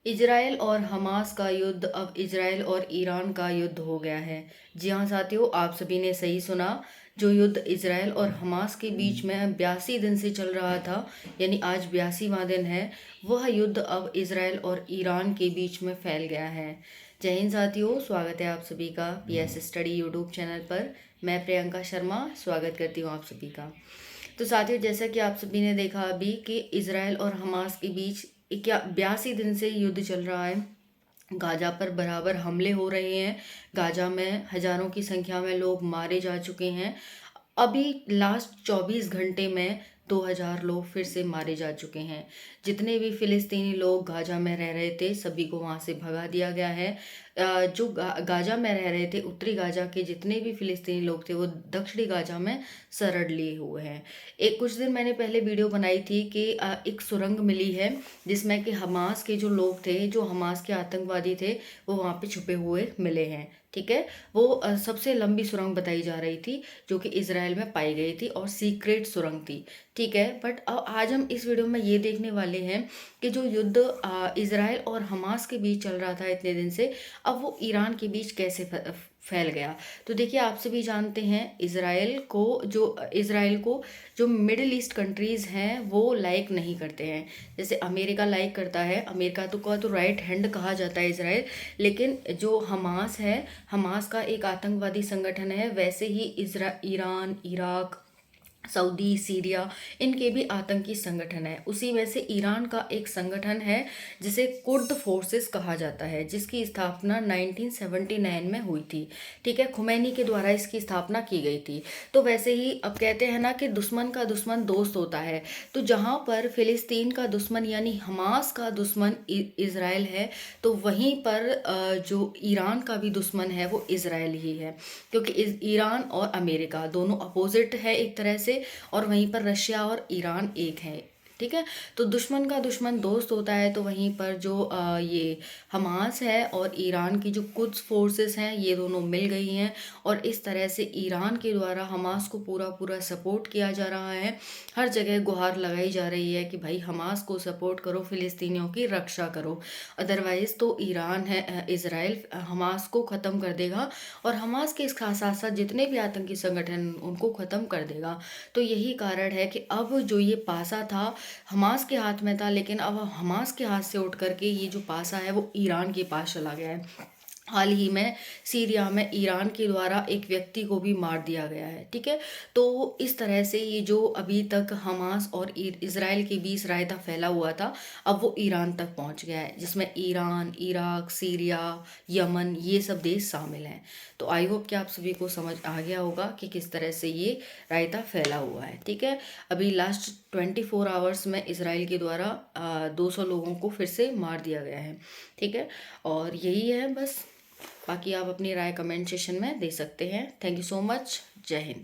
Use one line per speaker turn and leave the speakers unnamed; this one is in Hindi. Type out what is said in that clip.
इजराइल और हमास का युद्ध अब इजराइल और ईरान का युद्ध हो गया है। जी हाँ साथियों, आप सभी ने सही सुना। जो युद्ध इजराइल और हमास के बीच में 82 दिन से चल रहा था, यानी आज 82वां दिन है, वह युद्ध अब इजराइल और ईरान के बीच में फैल गया है। जय हिंद साथियों, स्वागत है आप सभी का पीएस स्टडी यूट्यूब चैनल पर। मैं प्रियंका शर्मा स्वागत करती हूँ आप सभी का। तो साथियों, जैसा कि आप सभी ने देखा अभी कि इजराइल और हमास के बीच क्या 82 दिन से युद्ध चल रहा है। गाजा पर बराबर हमले हो रहे हैं। गाजा में हजारों की संख्या में लोग मारे जा चुके हैं। अभी लास्ट 24 घंटे में 2000 लोग फिर से मारे जा चुके हैं। जितने भी फिलिस्तीनी लोग गाजा में रह रहे थे सभी को वहां से भगा दिया गया है। जो गाजा में रह रहे थे, उत्तरी गाजा के जितने भी फिलिस्तीनी लोग थे वो दक्षिणी गाजा में शरण लिए हुए हैं। एक कुछ दिन मैंने पहले वीडियो बनाई थी कि एक सुरंग मिली है जिसमें कि हमास के जो लोग थे, जो हमास के आतंकवादी थे, वो वहाँ पे छुपे हुए मिले हैं। ठीक है। वो सबसे लंबी सुरंग बताई जा रही थी जो कि इसराइल में पाई गई थी और सीक्रेट सुरंग थी। ठीक है। बट अब आज हम इस वीडियो में ये देखने वाले हैं कि जो युद्ध इसराइल और हमास के बीच चल रहा था इतने दिन से, अब वो ईरान के बीच कैसे फैल गया। तो देखिए, आप सभी जानते हैं इसराइल को जो मिडिल ईस्ट कंट्रीज़ हैं वो लाइक नहीं करते हैं। जैसे अमेरिका लाइक करता है, अमेरिका तो राइट हैंड कहा जाता है इसराइल। लेकिन जो हमास है, हमास का एक आतंकवादी संगठन है। वैसे ही ईरान, इराक, सऊदी, सीरिया, इनके भी आतंकी संगठन है। उसी में से ईरान का एक संगठन है जिसे कुर्द फोर्सेस कहा जाता है, जिसकी स्थापना 1979 में हुई थी। ठीक है, खुमैनी के द्वारा इसकी स्थापना की गई थी। तो वैसे ही अब कहते हैं ना कि दुश्मन का दुश्मन दोस्त होता है। तो जहाँ पर फिलिस्तीन का दुश्मन यानी हमास का दुश्मन इसराइल है, तो वहीं पर जो ईरान का भी दुश्मन है वो इसराइल ही है। क्योंकि ईरान और अमेरिका दोनों अपोजिट है एक तरह से, और वहीं पर रशिया और ईरान एक है। ठीक है। तो दुश्मन का दुश्मन दोस्त होता है। तो वहीं पर जो ये हमास है और ईरान की जो कुछ फोर्सेस हैं, ये दोनों मिल गई हैं। और इस तरह से ईरान के द्वारा हमास को पूरा पूरा सपोर्ट किया जा रहा है। हर जगह गुहार लगाई जा रही है कि भाई हमास को सपोर्ट करो, फिलिस्तीनियों की रक्षा करो। अदरवाइज तो ईरान है, इसराइल हमास को ख़त्म कर देगा और हमास के इसका साथ साथ जितने भी आतंकी संगठन उनको ख़त्म कर देगा। तो यही कारण है कि अब जो ये पासा था हमास के हाथ में था, लेकिन अब हमास के हाथ से उठ करके ये जो पासा है वो ईरान के पास चला गया है। हाल ही में सीरिया में ईरान के द्वारा एक व्यक्ति को भी मार दिया गया है। ठीक है। तो इस तरह से ये जो अभी तक हमास और इसराइल के बीच रायता फैला हुआ था, अब वो ईरान तक पहुंच गया है, जिसमें ईरान, इराक, सीरिया, यमन, ये सब देश शामिल हैं। तो आई होप कि आप सभी को समझ आ गया होगा कि किस तरह से ये रायता फैला हुआ है। ठीक है। अभी लास्ट 24 आवर्स में इसराइल के द्वारा 200 लोगों को फिर से मार दिया गया है। ठीक है। और यही है बस। बाकी आप अपनी राय कमेंट सेशन में दे सकते हैं। Thank you so much. जय हिंद।